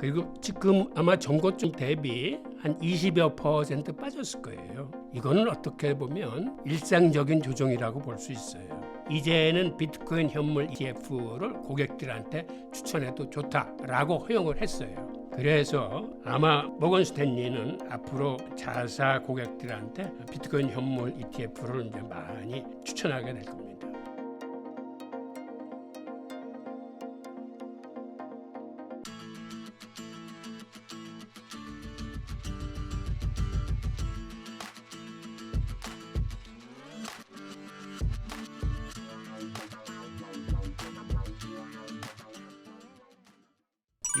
그리고 지금 아마 전고점 대비 한 20여% 빠졌을 거예요. 이거는 어떻게 보면 일상적인 조정이라고 볼 수 있어요. 이제는 비트코인 현물 ETF를 고객들한테 추천해도 좋다라고 허용을 했어요. 그래서 아마 모건 스탠리는 앞으로 자사 고객들한테 비트코인 현물 ETF를 이제 많이 추천하게 될 겁니다.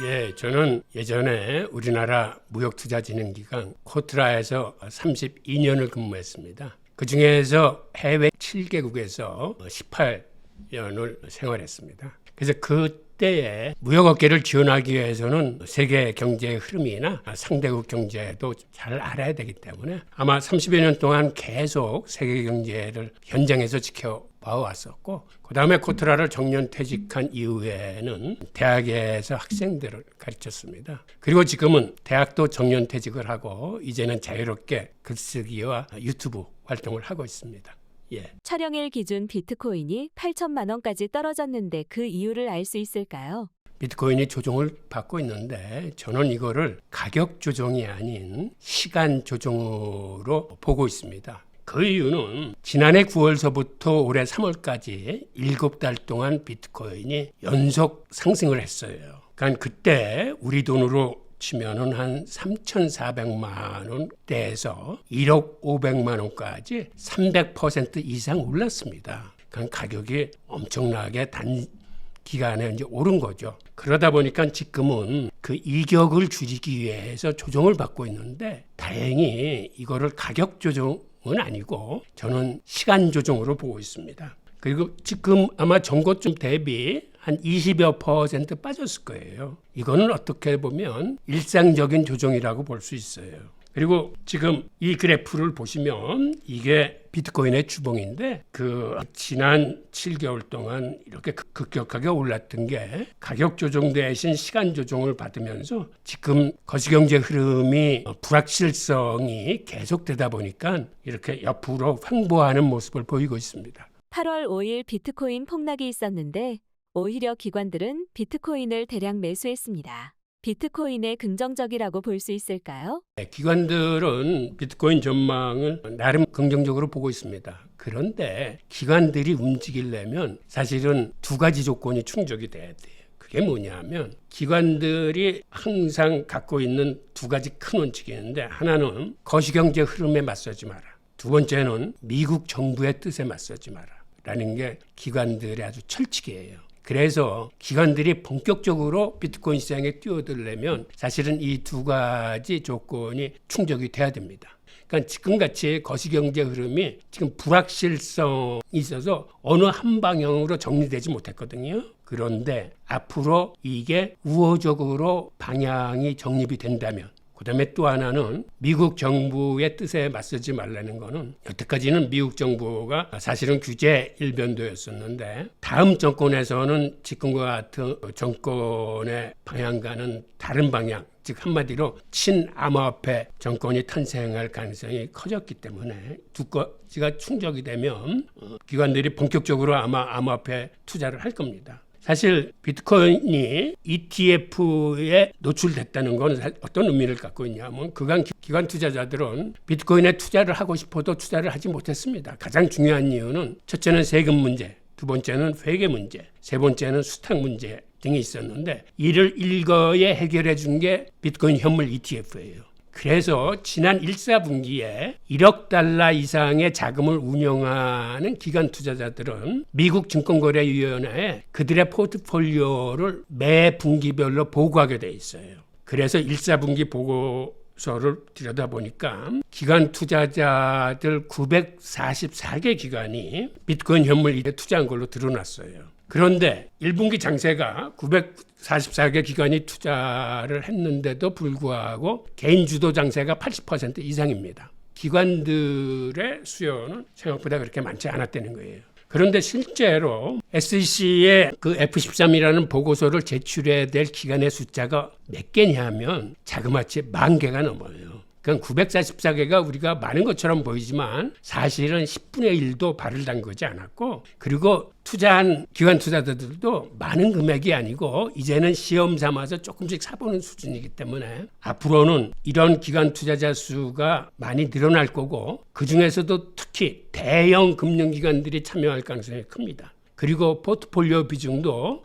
예, 저는 예전에 우리나라 무역투자진흥기관 코트라에서 32년을 근무했습니다. 그 중에서 해외 7개국에서 18년을 생활했습니다. 그래서 그때에 무역업계를 지원하기 위해서는 세계 경제의 흐름이나 상대국 경제도 잘 알아야 되기 때문에 아마 30여 년 동안 계속 세계 경제를 현장에서 지켜봐왔었고, 그 다음에 코트라를 정년퇴직한 이후에는 대학에서 학생들을 가르쳤습니다. 그리고 지금은 대학도 정년퇴직을 하고 이제는 자유롭게 글쓰기와 유튜브 활동을 하고 있습니다. 예. 촬영일 기준 비트코인이 8천만 원까지 떨어졌는데 그 이유를 알 수 있을까요? 비트코인이 조정을 받고 있는데 저는 이거를 가격 조정이 아닌 시간 조정으로 보고 있습니다. 그 이유는 지난해 9월서부터 올해 3월까지 7달 동안 비트코인이 연속 상승을 했어요. 그러니까 그때 우리 돈으로 치면은 한 3,400만 원대에서 1억 500만 원까지 300% 이상 올랐습니다. 그러니까 가격이 엄청나게 단기간에 이제 오른 거죠. 그러다 보니까 지금은 그 이격을 줄이기 위해서 조정을 받고 있는데, 다행히 이거를 가격 조정은 아니고 저는 시간 조정으로 보고 있습니다. 그리고 지금 아마 전고점 대비 한 20여% 빠졌을 거예요. 이거는 어떻게 보면 일상적인 조정이라고 볼 수 있어요. 그리고 지금 이 그래프를 보시면 이게 비트코인의 주봉인데, 그 지난 7개월 동안 이렇게 급격하게 올랐던 게 가격 조정 대신 시간 조정을 받으면서 지금 거시경제 흐름이 불확실성이 계속되다 보니까 이렇게 옆으로 횡보하는 모습을 보이고 있습니다. 8월 5일 비트코인 폭락이 있었는데 오히려 기관들은 비트코인을 대량 매수했습니다. 비트코인에 긍정적이라고 볼 수 있을까요? 기관들은 비트코인 전망을 나름 긍정적으로 보고 있습니다. 그런데 기관들이 움직이려면 사실은 두 가지 조건이 충족이 돼야 돼요. 그게 뭐냐면 기관들이 항상 갖고 있는 두 가지 큰 원칙이 있는데, 하나는 거시경제 흐름에 맞서지 마라. 두 번째는 미국 정부의 뜻에 맞서지 마라. 라는 게 기관들의 아주 철칙이에요. 그래서 기관들이 본격적으로 비트코인 시장에 뛰어들려면 사실은 이 두 가지 조건이 충족이 돼야 됩니다. 그러니까 지금같이 거시경제 흐름이 지금 불확실성이 있어서 어느 한 방향으로 정리되지 못했거든요. 그런데 앞으로 이게 우호적으로 방향이 정립이 된다면, 그 다음에 또 하나는 미국 정부의 뜻에 맞서지 말라는 거는, 여태까지는 미국 정부가 사실은 규제 일변도였었는데 다음 정권에서는 지금과 같은 정권의 방향과는 다른 방향, 즉 한마디로 친암호화폐 정권이 탄생할 가능성이 커졌기 때문에 두 가지가 충족이 되면 기관들이 본격적으로 아마 암호화폐 투자를 할 겁니다. 사실 비트코인이 ETF에 노출됐다는 건 어떤 의미를 갖고 있냐면, 그간 기관 투자자들은 비트코인에 투자를 하고 싶어도 투자를 하지 못했습니다. 가장 중요한 이유는 첫째는 세금 문제, 두 번째는 회계 문제, 세 번째는 수탁 문제 등이 있었는데, 이를 일거에 해결해 준 게 비트코인 현물 ETF예요. 그래서 지난 1사분기에 1억 달러 이상의 자금을 운영하는 기관 투자자들은 미국 증권거래위원회에 그들의 포트폴리오를 매 분기별로 보고하게 돼 있어요. 그래서 1사분기 보고서를 들여다보니까 기관 투자자들 944개 기관이 비트코인 현물에 투자한 걸로 드러났어요. 그런데 1분기 장세가 944개 기관이 투자를 했는데도 불구하고 개인 주도 장세가 80% 이상입니다. 기관들의 수요는 생각보다 그렇게 많지 않았다는 거예요. 그런데 실제로 SEC의 그 F13이라는 보고서를 제출해야 될 기관의 숫자가 몇 개냐면 자그마치 10,000개가 넘어요. 그러니까 944개가 우리가 많은 것처럼 보이지만 사실은 10분의 1도 발을 담그지 않았고, 그리고 투자한 기관 투자자들도 많은 금액이 아니고 이제는 시험 삼아서 조금씩 사보는 수준이기 때문에 앞으로는 이런 기관 투자자 수가 많이 늘어날 거고, 그중에서도 특히 대형 금융기관들이 참여할 가능성이 큽니다. 그리고 포트폴리오 비중도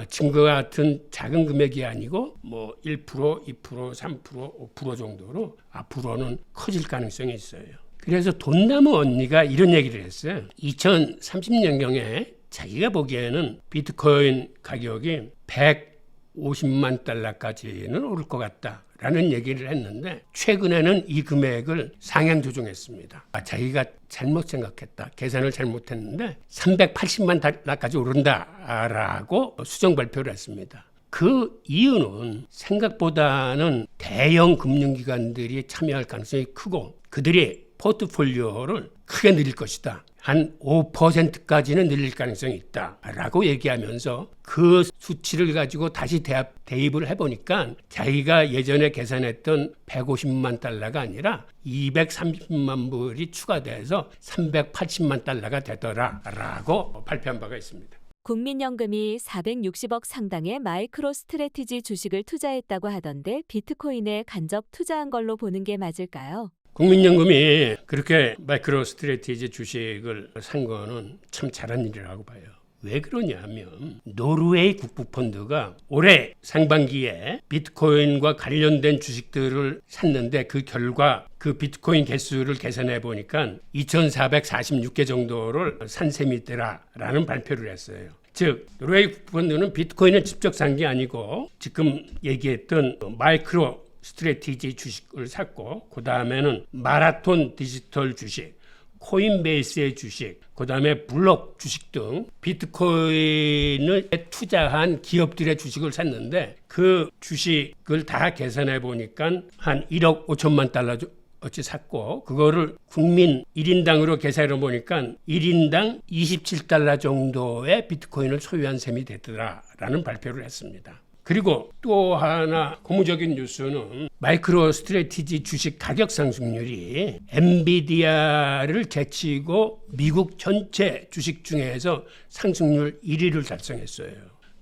지금과 같은 작은 금액이 아니고 1%, 2%, 3%, 5% 정도로 앞으로는 커질 가능성이 있어요. 그래서 돈나무 언니가 이런 얘기를 했어요. 2030년경에 자기가 보기에는 비트코인 가격이 150만 달러까지는 오를 것 같다라는 얘기를 했는데, 최근에는 이 금액을 상향 조정했습니다. 자기가 잘못 생각했다, 계산을 잘못했는데 380만 달러까지 오른다라고 수정 발표를 했습니다. 그 이유는 생각보다는 대형 금융기관들이 참여할 가능성이 크고 그들이 포트폴리오를 크게 늘릴 것이다. 한 5%까지는 늘릴 가능성이 있다라고 얘기하면서 그 수치를 가지고 다시 대입을 해보니까 자기가 예전에 계산했던 150만 달러가 아니라 230만 불이 추가돼서 380만 달러가 되더라라고 발표한 바가 있습니다. 국민연금이 460억 상당의 마이크로 스트래티지 주식을 투자했다고 하던데 비트코인에 간접 투자한 걸로 보는 게 맞을까요? 국민연금이 그렇게 마이크로 스트래티지 주식을 산 거는 참 잘한 일이라고 봐요. 왜 그러냐면 노르웨이 국부펀드가 올해 상반기에 비트코인과 관련된 주식들을 샀는데 그 결과 그 비트코인 개수를 계산해 보니까 2,446개 정도를 산 셈이 있더라라는 발표를 했어요. 즉 노르웨이 국부펀드는 비트코인을 직접 산 게 아니고 지금 얘기했던 마이크로 스트래티지 주식을 샀고, 그 다음에는 마라톤 디지털 주식, 코인베이스의 주식, 그 다음에 블록 주식 등 비트코인을 투자한 기업들의 주식을 샀는데, 그 주식을 다 계산해 보니까 한 1억 5천만 달러 어치 샀고, 그거를 국민 1인당으로 계산해 보니까 1인당 27달러 정도의 비트코인을 소유한 셈이 됐더라라는 발표를 했습니다. 그리고 또 하나 고무적인 뉴스는 마이크로 스트래티지 주식 가격 상승률이 엔비디아를 제치고 미국 전체 주식 중에서 상승률 1위를 달성했어요.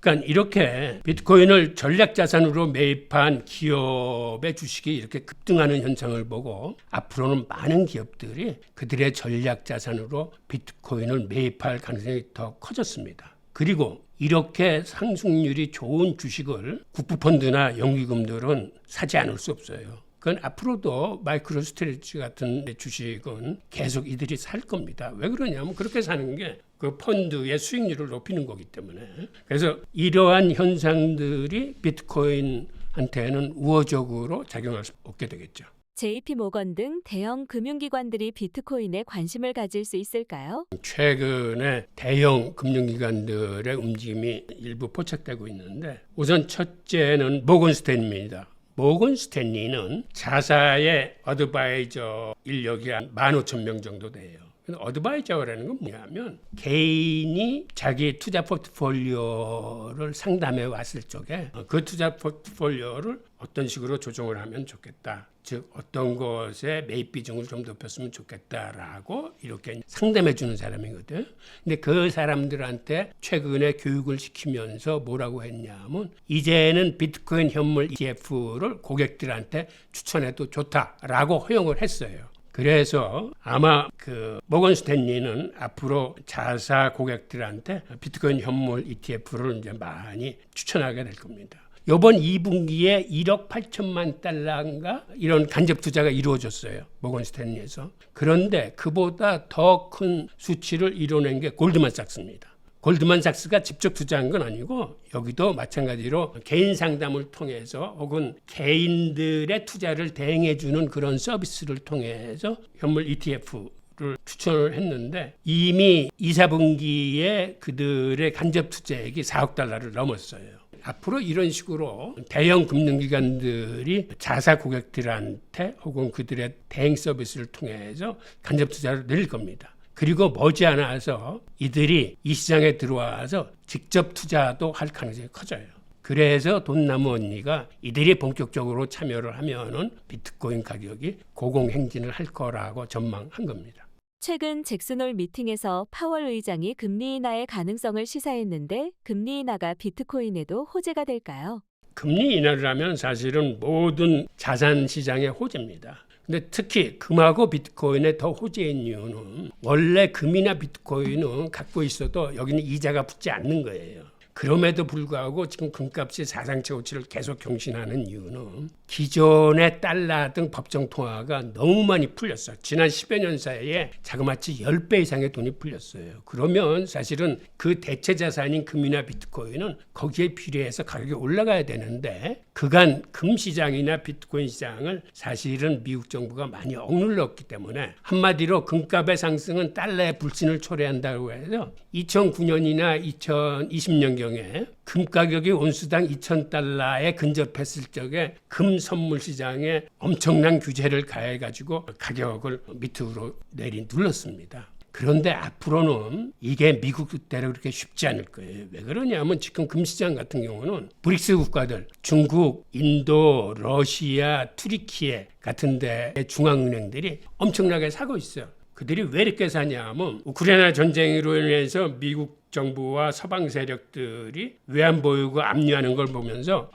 그러니까 이렇게 비트코인을 전략 자산으로 매입한 기업의 주식이 이렇게 급등하는 현상을 보고 앞으로는 많은 기업들이 그들의 전략 자산으로 비트코인을 매입할 가능성이 더 커졌습니다. 그리고 이렇게 상승률이 좋은 주식을 국부펀드나 연기금들은 사지 않을 수 없어요. 그건 앞으로도 마이크로 스트래티지 같은 주식은 계속 이들이 살 겁니다. 왜 그러냐면 그렇게 사는 게 그 펀드의 수익률을 높이는 거기 때문에. 그래서 이러한 현상들이 비트코인한테는 우호적으로 작용할 수 없게 되겠죠. JP모건 등 대형 금융기관들이 비트코인에 관심을 가질 수 있을까요? 최근에 대형 금융기관들의 움직임이 일부 포착되고 있는데, 우선 첫째는 모건 스탠리입니다. 모건 스탠리는 자사의 어드바이저 인력이 한 15,000명 정도 돼요. 어드바이저라는 건 뭐냐면 개인이 자기 투자 포트폴리오를 상담해 왔을 적에 그 투자 포트폴리오를 어떤 식으로 조정을 하면 좋겠다, 즉 어떤 것에 매입 비중을 좀 높였으면 좋겠다라고 이렇게 상담해 주는 사람이거든. 근데 그 사람들한테 최근에 교육을 시키면서 뭐라고 했냐면 이제는 비트코인 현물 ETF를 고객들한테 추천해도 좋다라고 허용을 했어요. 그래서 아마 그 모건 스탠리는 앞으로 자사 고객들한테 비트코인 현물 ETF를 이제 많이 추천하게 될 겁니다. 이번 2분기에 1억 8천만 달러인가 이런 간접 투자가 이루어졌어요. 모건 스탠리에서. 그런데 그보다 더 큰 수치를 이뤄낸 게 골드만삭스입니다. 골드만삭스가 직접 투자한 건 아니고 여기도 마찬가지로 개인 상담을 통해서 혹은 개인들의 투자를 대행해 주는 그런 서비스를 통해서 현물 ETF를 추천을 했는데 이미 2, 4분기에 그들의 간접 투자액이 4억 달러를 넘었어요. 앞으로 이런 식으로 대형 금융기관들이 자사 고객들한테 혹은 그들의 대행 서비스를 통해서 간접 투자를 늘릴 겁니다. 그리고 머지않아서 이들이 이 시장에 들어와서 직접 투자도 할 가능성이 커져요. 그래서 돈나무 언니가 이들이 본격적으로 참여를 하면은 비트코인 가격이 고공행진을 할 거라고 전망한 겁니다. 최근 잭슨홀 미팅에서 파월 의장이 금리 인하의 가능성을 시사했는데 금리 인하가 비트코인에도 호재가 될까요? 금리 인하를 하면 사실은 모든 자산 시장의 호재입니다. 근데 특히 금하고 비트코인의 더 호재인 이유는 원래 금이나 비트코인은 갖고 있어도 여기는 이자가 붙지 않는 거예요. 그럼에도 불구하고 지금 금값이 사상 최고치를 계속 경신하는 이유는 기존의 달러 등 법정 통화가 너무 많이 풀렸어요. 지난 10여 년 사이에 자그마치 10배 이상의 돈이 풀렸어요. 그러면 사실은 그 대체 자산인 금이나 비트코인은 거기에 비례해서 가격이 올라가야 되는데 그간 금 시장이나 비트코인 시장을 사실은 미국 정부가 많이 억눌렀기 때문에 한마디로 금값의 상승은 달러의 불신을 초래한다고 해서 2009년이나 2020년경에 금 가격이 온수당 2,000달러에 근접했을 적에 금 선물 시장에 엄청난 규제를 가해가지고 가격을 밑으로 눌렀습니다. 그런데 앞으로는 이게 미국 뜻대로 그렇게 쉽지 않을 거예요. 왜 그러냐면 지금 금시장 같은 경우는 브릭스 국가들, 중국, 인도, 러시아, 투르키예 같은 데의 중앙은행들이 엄청나게 사고 있어요. 그들이 왜 이렇게 사냐면 우크라이나 전쟁으로 인해서 미국 정부와 서방 세력들이 외환보유고 압류하는 걸 보면서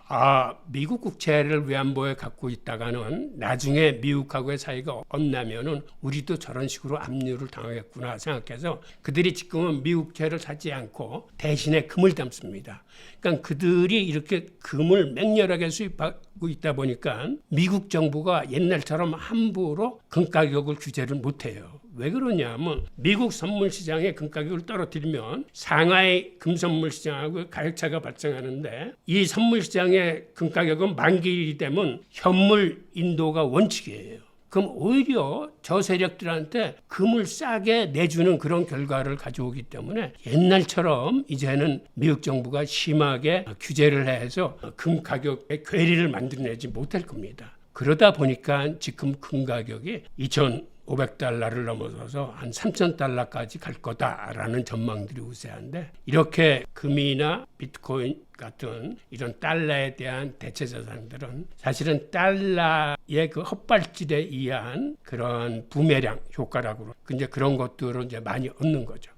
미국 국채를 외환보유에 갖고 있다가는 나중에 미국하고의 사이가 엇나면은 우리도 저런 식으로 압류를 당하겠구나 생각해서 그들이 지금은 미국 국채를 사지 않고 대신에 금을 담습니다. 그러니까 그들이 이렇게 금을 맹렬하게 수입하고 있다 보니까 미국 정부가 옛날처럼 함부로 금 가격을 규제를 못해요. 왜 그러냐면 미국 선물 시장의 금 가격을 떨어뜨리면 상하이 금 선물 시장하고 가격차가 발생하는데 이 선물 시장의 금 가격은 만기일이 되면 현물 인도가 원칙이에요. 그럼 오히려 저 세력들한테 금을 싸게 내주는 그런 결과를 가져오기 때문에 옛날처럼 이제는 미국 정부가 심하게 규제를 해서 금 가격의 괴리를 만들어내지 못할 겁니다. 그러다 보니까 지금 금 가격이 2,500달러를 넘어서서 한 3,000달러까지 갈 거다라는 전망들이 우세한데 이렇게 금이나 비트코인 같은 이런 달러에 대한 대체 자산들은 사실은 달러의 그 헛발질에 의한 그런 부메랑 효과라고 이제 그런 것들을 이제 많이 얻는 거죠.